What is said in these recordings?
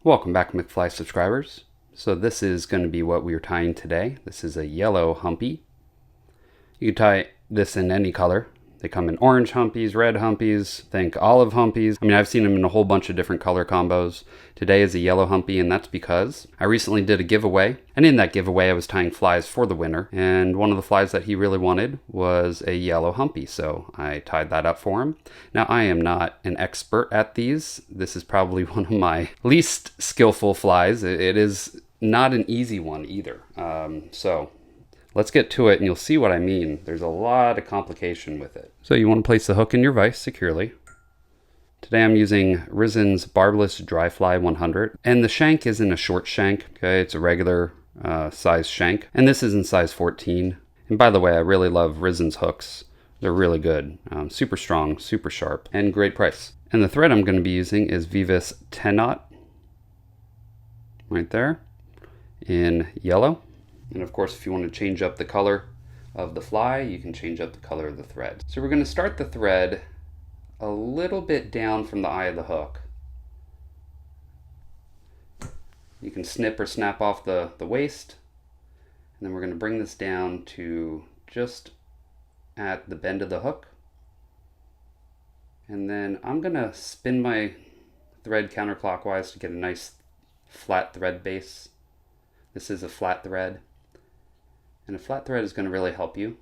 Welcome back, McFly subscribers. So this is going to be what we're tying today. This is a yellow humpy. You can tie this in any color. They come in orange humpies, red humpies, think olive humpies. I mean, I've seen them in a whole bunch of different color combos. Today is a yellow humpy, and that's because I recently did a giveaway. And in that giveaway, I was tying flies for the winner. And one of the flies that he really wanted was a yellow humpy. So I tied that up for him. Now, I am not an expert at these. This is probably one of my least skillful flies. It is not an easy one either. So let's get to it and you'll see what I mean. There's a lot of complication with it. So you want to place the hook in your vise securely. Today I'm using Risen's Barbless Dry Fly 100. And the shank isn't a short shank, okay? It's a regular size shank. And this is in size 14. And by the way, I really love Risen's hooks. They're really good. Super strong, super sharp, and great price. And the thread I'm going to be using is Vivis 10-knot. Right there. In yellow. And of course, if you want to change up the color of the fly, you can change up the color of the thread. So we're going to start the thread a little bit down from the eye of the hook. You can snip or snap off the waist. And then we're going to bring this down to just at the bend of the hook. And then I'm going to spin my thread counterclockwise to get a nice flat thread base. This is a flat thread. And a flat thread is going to really help you.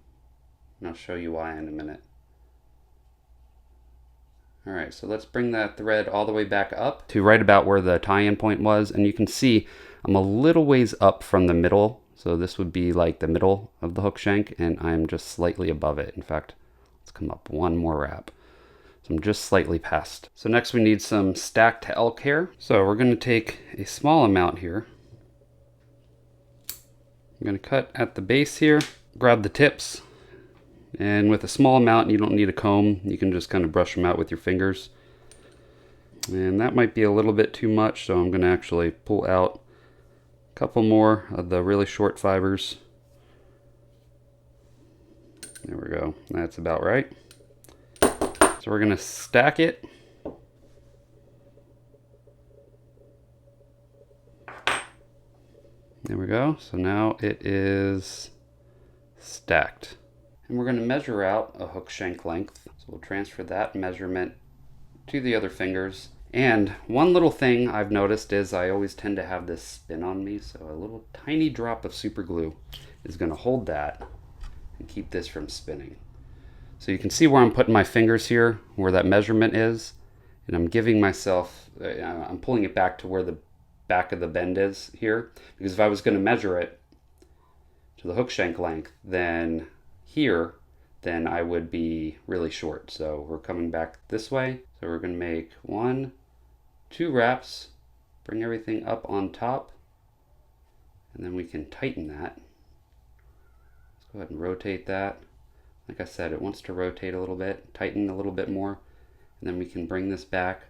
And I'll show you why in a minute. Alright, so let's bring that thread all the way back up to right about where the tie-in point was. And you can see I'm a little ways up from the middle. So this would be like the middle of the hook shank, and I'm just slightly above it. In fact, let's come up one more wrap. So I'm just slightly past. So next we need some stacked elk hair. So we're going to take a small amount here. I'm going to cut at the base here, grab the tips, and with a small amount, you don't need a comb. You can just kind of brush them out with your fingers. And that might be a little bit too much, so I'm going to actually pull out a couple more of the really short fibers. There we go. That's about right. So we're going to stack it. There we go. So now it is stacked. And we're going to measure out a hook shank length. So we'll transfer that measurement to the other fingers. And one little thing I've noticed is I always tend to have this spin on me. So a little tiny drop of super glue is going to hold that and keep this from spinning. So you can see where I'm putting my fingers here, where that measurement is. And I'm giving myself, I'm pulling it back to where the back of the bend is here, because if I was going to measure it to the hook shank length, then here, then I would be really short. So we're coming back this way. So we're going to make 1, 2 wraps, bring everything up on top, and then we can tighten that. Let's go ahead and rotate that. Like I said, it wants to rotate a little bit, tighten a little bit more, and then we can bring this back.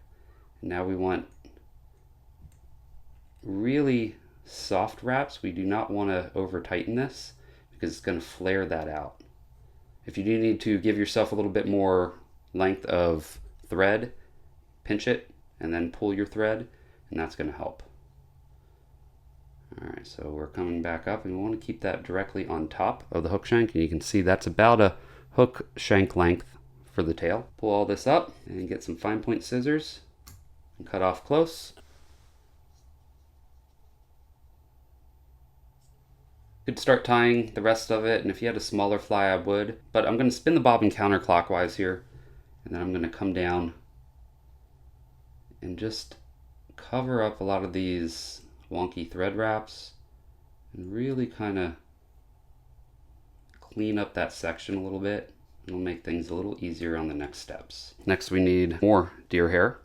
And now we want really soft wraps. We do not want to over tighten this because it's going to flare that out. If you do need to give yourself a little bit more length of thread, pinch it and then pull your thread, and that's going to help. Alright, so we're coming back up and we want to keep that directly on top of the hook shank, and you can see that's about a hook shank length for the tail. Pull all this up and get some fine point scissors and cut off close. Could start tying the rest of it, and if you had a smaller fly I would, but I'm going to spin the bobbin counterclockwise here, and then I'm going to come down and just cover up a lot of these wonky thread wraps and really kind of clean up that section a little bit. It'll make things a little easier on the next steps. Next we need more deer hair.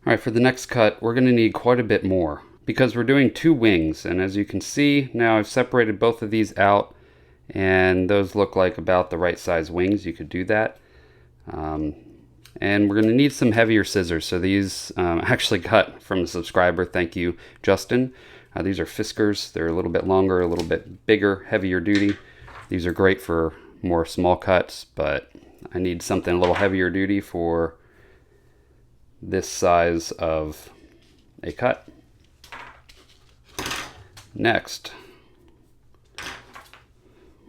Alright, for the next cut we're going to need quite a bit more, because we're doing 2 wings, and as you can see now I've separated both of these out, and those look like about the right size wings. You could do that. And we're going to need some heavier scissors. So these actually cut from a subscriber. Thank you, Justin. These are Fiskars. They're a little bit longer, a little bit bigger, heavier duty. These are great for more small cuts, but I need something a little heavier duty for this size of a cut. Next,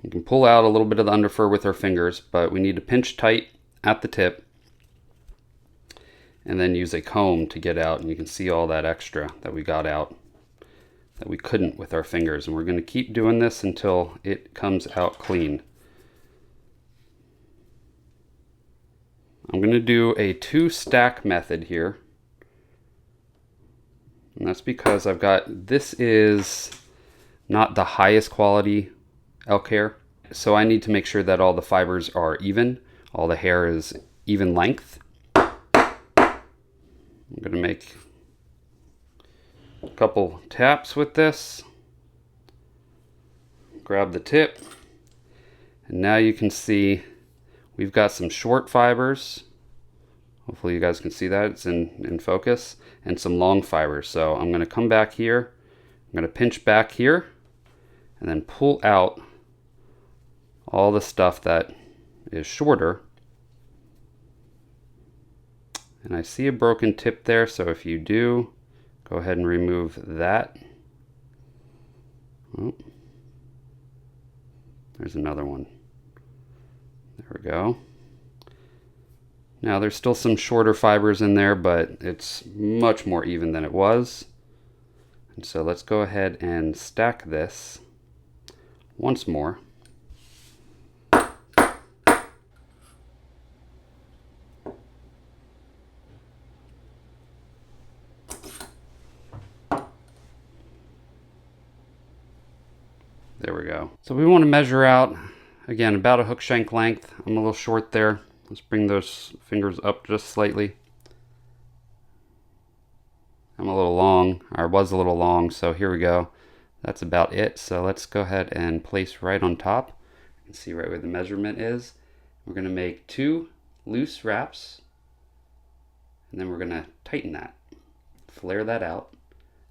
we can pull out a little bit of the underfur with our fingers, but we need to pinch tight at the tip and then use a comb to get out, and you can see all that extra that we got out that we couldn't with our fingers. And we're going to keep doing this until it comes out clean. I'm going to do a 2-stack method here. And that's because this is not the highest quality elk hair. So I need to make sure that all the fibers are even. All the hair is even length. I'm going to make a couple taps with this. Grab the tip. And now you can see we've got some short fibers. Hopefully you guys can see that, it's in focus, and some long fibers. So I'm going to come back here, I'm going to pinch back here, and then pull out all the stuff that is shorter. And I see a broken tip there, so if you do, go ahead and remove that. Oh, there's another one. There we go. Now there's still some shorter fibers in there, but it's much more even than it was. And so let's go ahead and stack this once more. There we go. So we want to measure out, again, about a hook shank length. I'm a little short there. Let's bring those fingers up just slightly. I'm a little long, or was a little long, so here we go. That's about it. So let's go ahead and place right on top. You can see right where the measurement is. We're going to make 2 loose wraps, and then we're going to tighten that. Flare that out.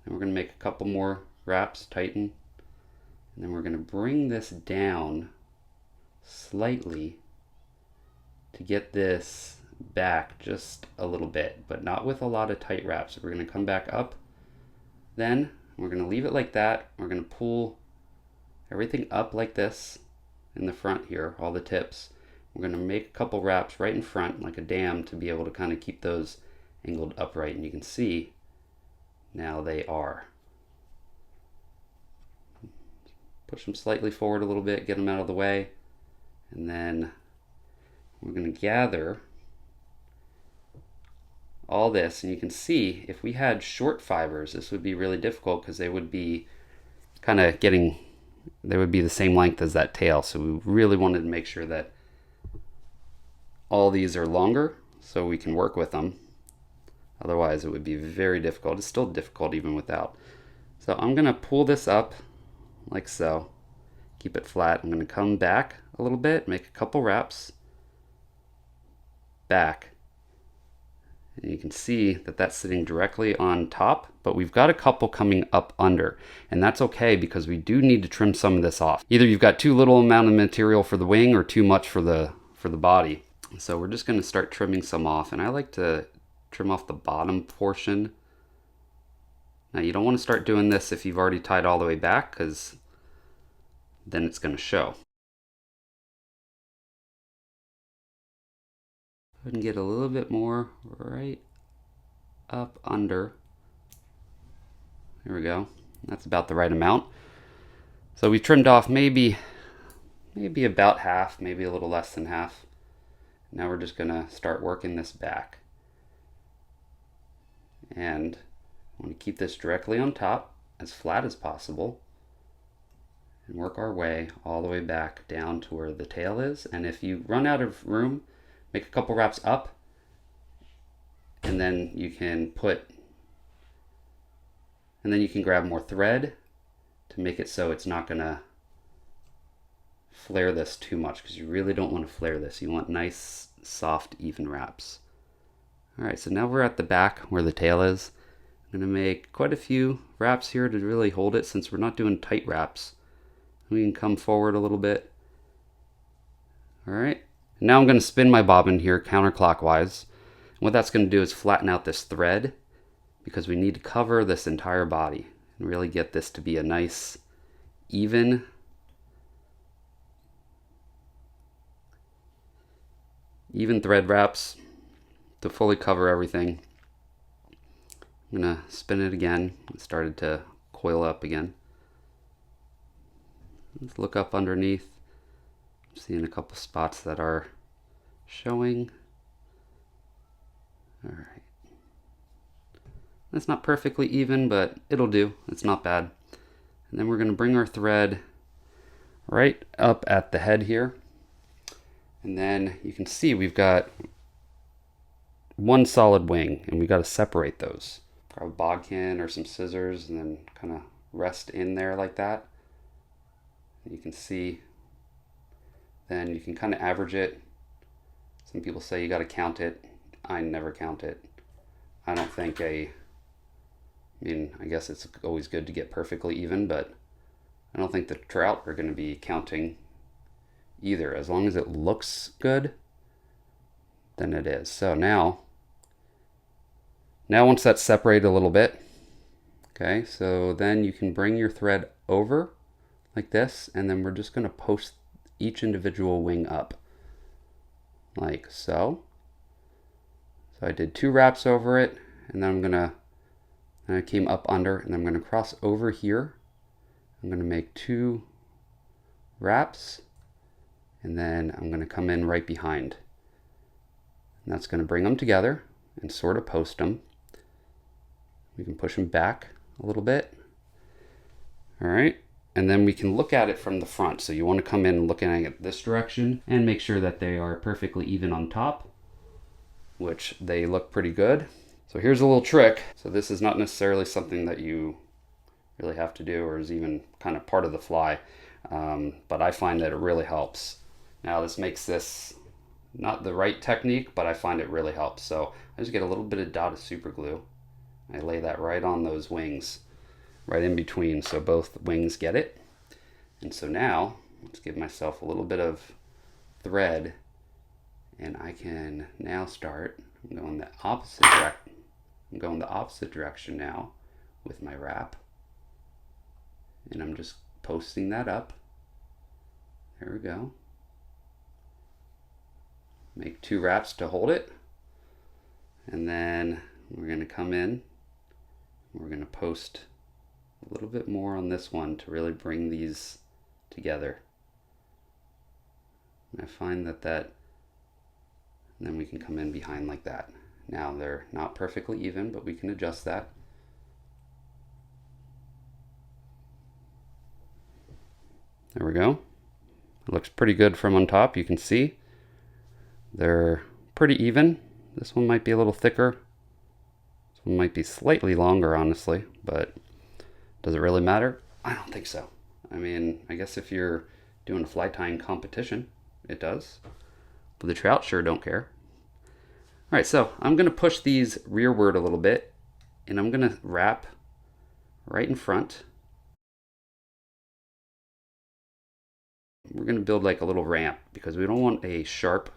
And we're going to make a couple more wraps, tighten. And then we're going to bring this down slightly to get this back just a little bit, but not with a lot of tight wraps. So we're going to come back up, then we're going to leave it like that. We're going to pull everything up like this in the front here, all the tips. We're going to make a couple wraps right in front like a dam to be able to kind of keep those angled upright, and you can see now they are. Push them slightly forward a little bit, get them out of the way, and then we're going to gather all this. And you can see if we had short fibers, this would be really difficult because they would be kind of they would be the same length as that tail. So we really wanted to make sure that all these are longer so we can work with them. Otherwise it would be very difficult. It's still difficult even without. So I'm going to pull this up like so. Keep it flat. I'm going to come back a little bit, make a couple wraps, back. And you can see that that's sitting directly on top, but we've got a couple coming up under, and that's okay because we do need to trim some of this off. Either you've got too little amount of material for the wing or too much for the body. So we're just going to start trimming some off, and I like to trim off the bottom portion. Now you don't want to start doing this if you've already tied all the way back, because then it's going to show. Go ahead and get a little bit more right up under. There we go. That's about the right amount. So we trimmed off maybe about half, maybe a little less than half. Now we're just going to start working this back. And I want to keep this directly on top, as flat as possible, and work our way all the way back down to where the tail is. And if you run out of room, make a couple wraps up, and then you can grab more thread to make it so it's not gonna flare this too much, because you really don't want to flare this. You want nice, soft, even wraps. All right, so now we're at the back where the tail is. I'm gonna make quite a few wraps here to really hold it, since we're not doing tight wraps. We can come forward a little bit. All right. Now I'm going to spin my bobbin here counterclockwise. And what that's going to do is flatten out this thread, because we need to cover this entire body. and really get this to be a nice, even thread wraps to fully cover everything. I'm gonna spin it again. It started to coil up again. Let's look up underneath. I'm seeing a couple spots that are showing. All right. That's not perfectly even, but it'll do. It's not bad. And then we're gonna bring our thread right up at the head here. And then you can see we've got one solid wing, and we got to separate those. Grab a bodkin or some scissors and then kind of rest in there like that. You can see, then you can kind of average it. Some people say you got to count it. I never count it. I don't think I guess it's always good to get perfectly even, but I don't think the trout are going to be counting either. As long as it looks good, then it is. So now once that's separated a little bit, okay, so then you can bring your thread over like this, and then we're just going to post each individual wing up like so. So I did 2 wraps over it, and then I came up under, and I'm going to cross over here. I'm going to make 2 wraps, and then I'm going to come in right behind. And that's going to bring them together and sort of post them. We can push them back a little bit. All right. And then we can look at it from the front. So you want to come in looking at it this direction and make sure that they are perfectly even on top, which they look pretty good. So here's a little trick. So this is not necessarily something that you really have to do or is even kind of part of the fly, but I find that it really helps. Now this makes this not the right technique, but I find it really helps. So I just get a little bit of dot of super glue. I lay that right on those wings, right in between, so both wings get it. And so now, let's give myself a little bit of thread, and I can now start going the opposite direction. I'm going the opposite direction now with my wrap, and I'm just posting that up. There we go. Make 2 wraps to hold it, and then we're going to come in. We're going to post a little bit more on this one to really bring these together. And I find that and then we can come in behind like that. Now they're not perfectly even, but we can adjust that. There we go. It looks pretty good from on top. You can see they're pretty even. This one might be a little thicker. This one might be slightly longer, honestly, but does it really matter? I don't think so. I mean, I guess if you're doing a fly tying competition, it does. But the trout sure don't care. All right, so I'm going to push these rearward a little bit, and I'm going to wrap right in front. We're going to build like a little ramp because we don't want a sharp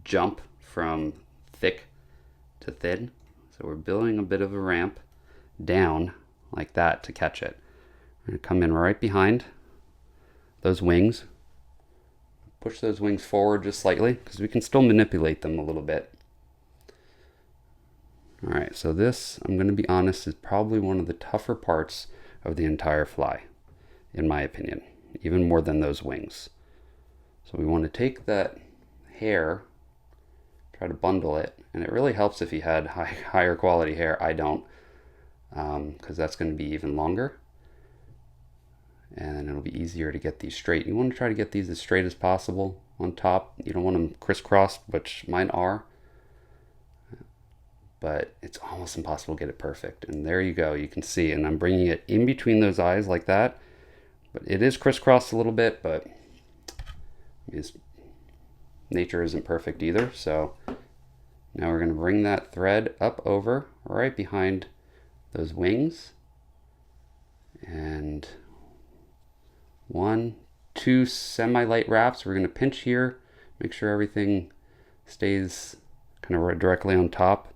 jump from thick to thin. So we're building a bit of a ramp down like that to catch it. We're going to come in right behind those wings. Push those wings forward just slightly because we can still manipulate them a little bit. All right, so this, I'm going to be honest, is probably one of the tougher parts of the entire fly, in my opinion, even more than those wings. So we want to take that hair, try to bundle it, and it really helps if you had higher quality hair. I don't, because that's going to be even longer, and it'll be easier to get these straight. You want to try to get these as straight as possible on top. You don't want them crisscrossed, which mine are, but it's almost impossible to get it perfect. And there you go, you can see, and I'm bringing it in between those eyes like that, but it is crisscrossed a little bit, but nature isn't perfect either. So now we're going to bring that thread up over right behind those wings, and 1, 2 semi-light wraps. We're going to pinch here, make sure everything stays kind of right directly on top,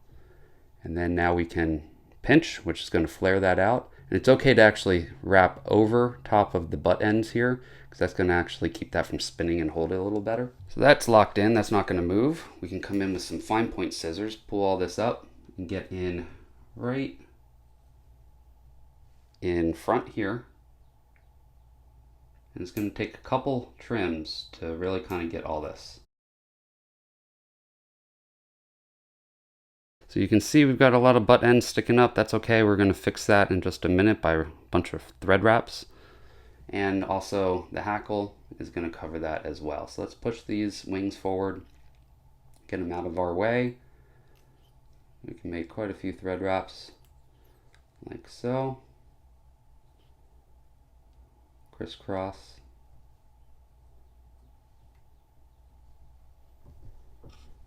and then now we can pinch, which is going to flare that out. And it's okay to actually wrap over top of the butt ends here, because that's going to actually keep that from spinning and hold it a little better. So that's locked in, that's not going to move. We can come in with some fine point scissors, pull all this up, and get in right in front here. And it's going to take a couple trims to really kind of get all this. So you can see we've got a lot of butt ends sticking up. That's okay. We're going to fix that in just a minute by a bunch of thread wraps. And also the hackle is going to cover that as well. So let's push these wings forward, get them out of our way. We can make quite a few thread wraps like so. Crisscross.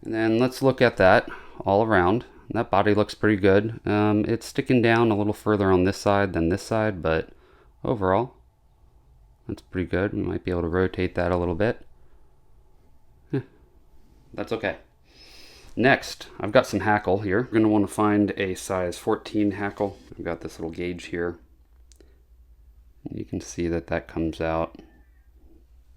And then let's look at that all around. That body looks pretty good. It's sticking down a little further on this side than this side, but overall, that's pretty good. We might be able to rotate that a little bit. That's okay. Next, I've got some hackle here. We're going to want to find a size 14 hackle. I've got this little gauge here. You can see that that comes out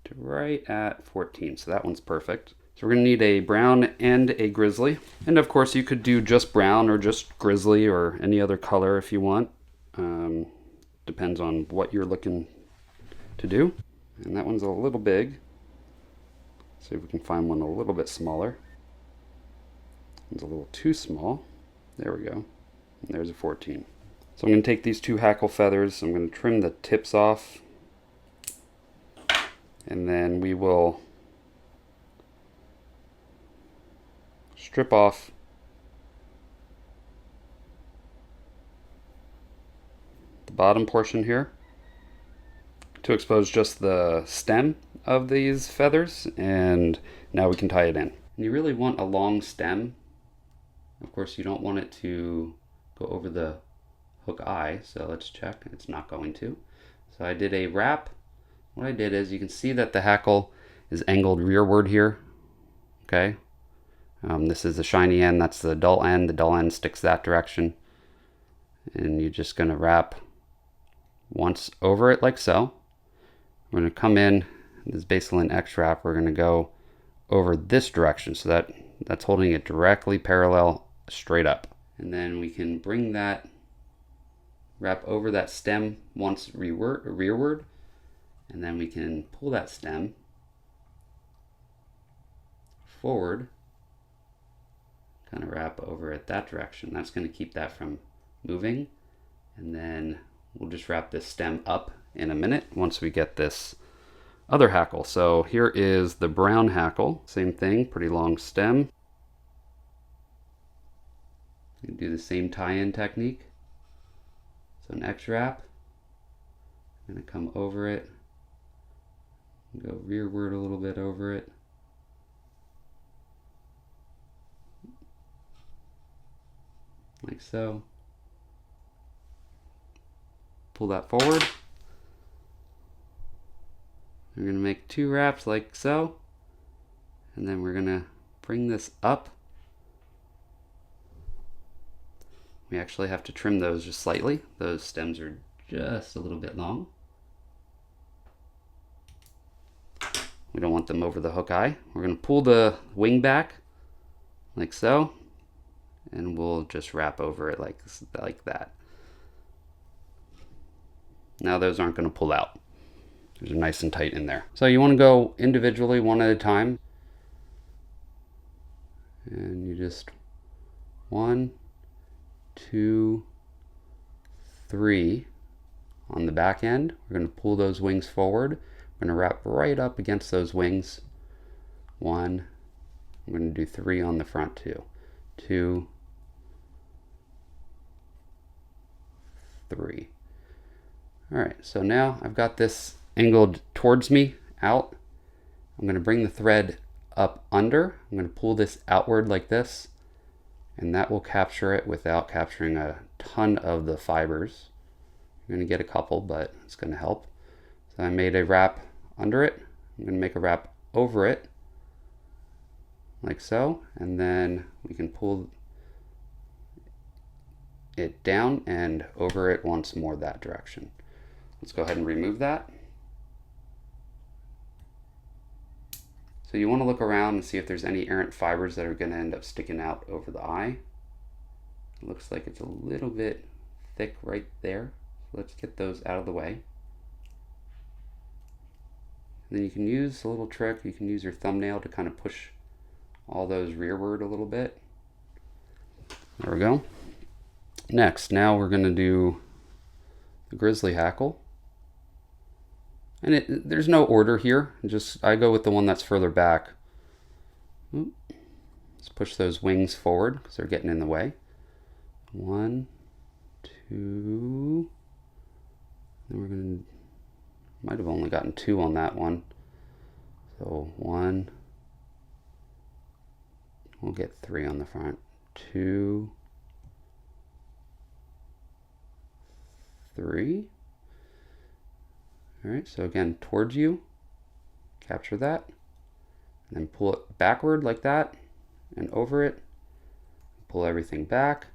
to right at 14, so that one's perfect. So we're going to need a brown and a grizzly. And of course you could do just brown or just grizzly or any other color if you want. Depends on what you're looking to do. And that one's a little big. See if we can find one a little bit smaller. It's a little too small. There we go. And there's a 14. So I'm going to take these two hackle feathers. I'm going to trim the tips off. And then we will strip off the bottom portion here to expose just the stem of these feathers, and now we can tie it in. And you really want a long stem. Of course, you don't want it to go over the hook eye, so let's check. It's not going to. So I did a wrap. What I did is, you can see that the hackle is angled rearward here. Okay. This is the shiny end, that's the dull end. The dull end sticks that direction. And you're just going to wrap once over it like so. We're going to come in, this Baseline X wrap, we're going to go over this direction so that's holding it directly parallel straight up. And then we can bring that wrap over that stem once rearward, and then we can pull that stem forward, kind of wrap over it that direction. That's going to keep that from moving. And then we'll just wrap this stem up in a minute once we get this other hackle. So here is the brown hackle. Same thing, pretty long stem. You can do the same tie-in technique. So an X wrap, I'm going to come over it, go rearward a little bit over it. Like so. Pull that forward. We're going to make two wraps like so, and then we're going to bring this up. We actually have to trim those just slightly. Those stems are just a little bit long. We don't want them over the hook eye. We're going to pull the wing back like so, and we'll just wrap over it like that. Now those aren't going to pull out. Those are nice and tight in there. So you want to go individually, one at a time. And you just 1, 2, 3 on the back end. We're going to pull those wings forward. We're going to wrap right up against those wings. 1. I'm going to do 3 on the front too. 2, 3. All right, so now I've got this angled towards me out. I'm going to bring the thread up under. I'm going to pull this outward like this, and that will capture it without capturing a ton of the fibers. You're going to get a couple, but it's going to help. So I made a wrap under it. I'm going to make a wrap over it like so, and then we can pull it down and over it once more that direction. Let's go ahead and remove that. So you want to look around and see if there's any errant fibers that are going to end up sticking out over the eye. It looks like it's a little bit thick right there. So let's get those out of the way. And then you can use a little trick. You can use your thumbnail to kind of push all those rearward a little bit. There we go. Next, now we're going to do the grizzly hackle. And there's no order here. I go with the one that's further back. Let's push those wings forward because they're getting in the way. 1, 2. Then we're going to, might have only gotten 2 on that one. So 1. We'll get 3 on the front. 2, 3. All right, so again, towards you, capture that, and then pull it backward like that, and over it, pull everything back,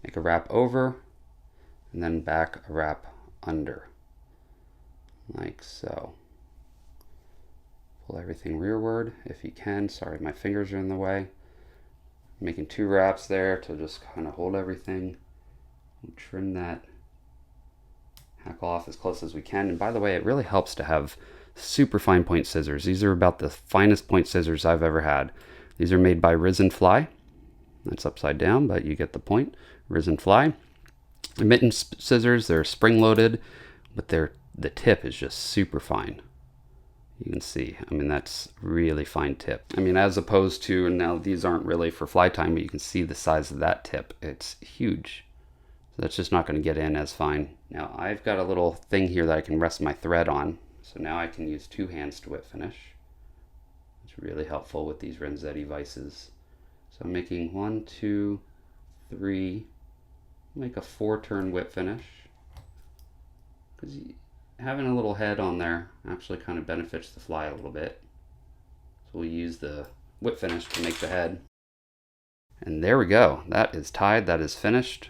make a wrap over, and then back a wrap under, like so. Pull everything rearward if you can. Sorry, my fingers are in the way. Making 2 wraps there to just kind of hold everything. We'll trim that hackle off as close as we can. And by the way, it really helps to have super fine point scissors. These are about the finest point scissors I've ever had. These are made by Risen Fly. That's upside down, but you get the point. Risen Fly. Mitten scissors, they're spring loaded, but the tip is just super fine. You can see, I mean, that's really fine tip. I mean, as opposed to, now these aren't really for fly time, but you can see the size of that tip. It's huge. So that's just not going to get in as fine. Now I've got a little thing here that I can rest my thread on. So now I can use 2 hands to whip finish. It's really helpful with these Renzetti vices. So I'm making 1, 2, 3, make a 4-turn whip finish. Because having a little head on there actually kind of benefits the fly a little bit. So we'll use the whip finish to make the head. And there we go. That is tied. That is finished.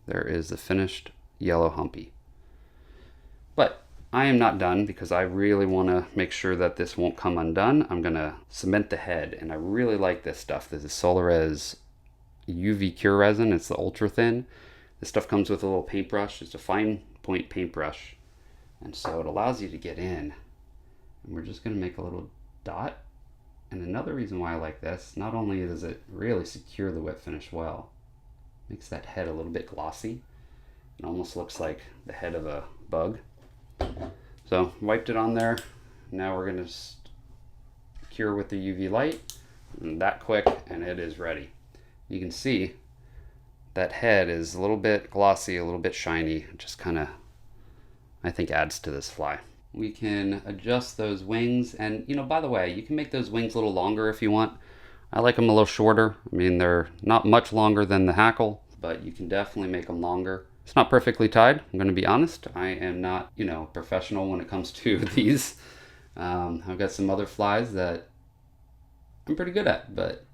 There is the finished yellow humpy. But I am not done because I really want to make sure that this won't come undone. I'm going to cement the head, and I really like this stuff. This is Solarez UV Cure Resin. It's the ultra thin. This stuff comes with a little paintbrush. It's a fine point paintbrush. And so it allows you to get in. And we're just going to make a little dot. And another reason why I like this, not only does it really secure the whip finish well, makes that head a little bit glossy. It almost looks like the head of a bug. So wiped it on there. Now we're going to cure with the UV light. And that quick, and it is ready. You can see that head is a little bit glossy, a little bit shiny. It just kind of, I think, adds to this fly. We can adjust those wings, and you know, by the way, you can make those wings a little longer if you want. I like them a little shorter. I mean, they're not much longer than the hackle, but you can definitely make them longer. It's not perfectly tied, I'm going to be honest. I am not, professional when it comes to these. I've got some other flies that I'm pretty good at, but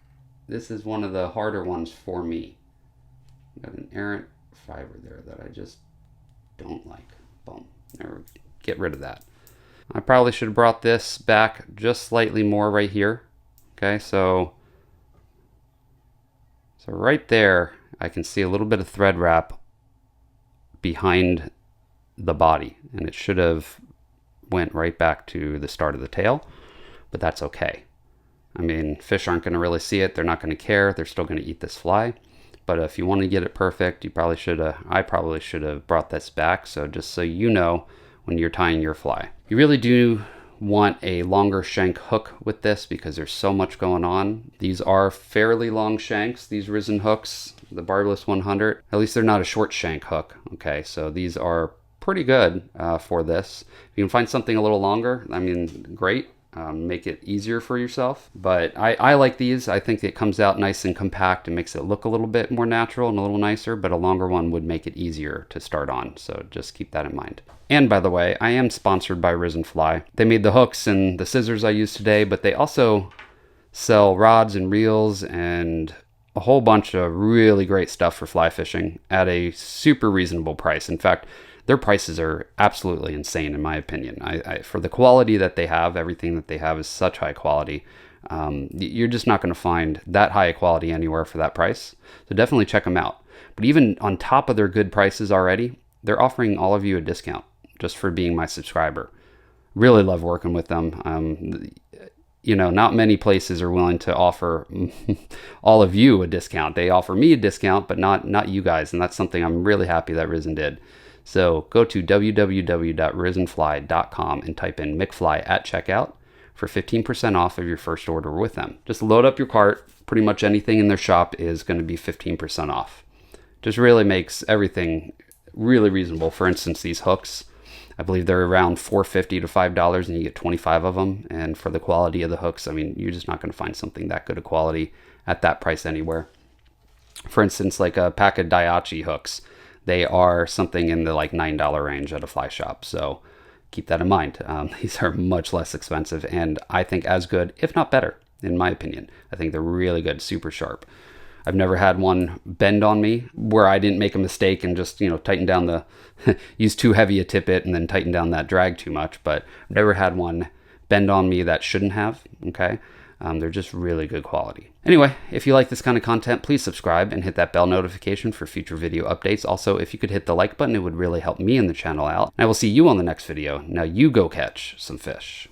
this is one of the harder ones for me. I've got an errant fiber there that I just don't like. Boom. There, get rid of that. I probably should have brought this back just slightly more right here. Okay, so right there, I can see a little bit of thread wrap behind the body, and it should have went right back to the start of the tail, but that's okay. I mean, fish aren't going to really see it. They're not going to care. They're still going to eat this fly. But if you want to get it perfect, I probably should have brought this back. So just so you know, when you're tying your fly, you really do want a longer shank hook with this because there's so much going on. These are fairly long shanks, these Risen hooks, the Barbless 100. At least they're not a short shank hook. Okay, so these are pretty good for this. If you can find something a little longer, I mean, great. Make it easier for yourself. But I like these. I think it comes out nice and compact and makes it look a little bit more natural and a little nicer, but a longer one would make it easier to start on. So just keep that in mind. And by the way, I am sponsored by Risen Fly. They made the hooks and the scissors I use today, but they also sell rods and reels and a whole bunch of really great stuff for fly fishing at a super reasonable price. In fact, their prices are absolutely insane in my opinion. For the quality that they have, everything that they have is such high quality. You're just not going to find that high quality anywhere for that price. So definitely check them out. But even on top of their good prices already, they're offering all of you a discount just for being my subscriber. Really love working with them. You know, not many places are willing to offer all of you a discount. They offer me a discount, but not you guys. And that's something I'm really happy that Risen did. So go to www.risenfly.com and type in McFly at checkout for 15% off of your first order with them. Just load up your cart. Pretty much anything in their shop is going to be 15% off. Just really makes everything really reasonable. For instance, these hooks, I believe they're around $4.50 to $5 and you get 25 of them. And for the quality of the hooks, I mean, you're just not going to find something that good of quality at that price anywhere. For instance, like a pack of Daiichi hooks, they are something in the like $9 range at a fly shop. So keep that in mind. These are much less expensive and I think as good, if not better, in my opinion. I think they're really good, super sharp. I've never had one bend on me where I didn't make a mistake and just, you know, tighten down the, use too heavy a tippet and then tighten down that drag too much. But I've never had one bend on me that shouldn't have, okay? They're just really good quality. Anyway, if you like this kind of content, please subscribe and hit that bell notification for future video updates. Also, if you could hit the like button, it would really help me and the channel out. And I will see you on the next video. Now you go catch some fish.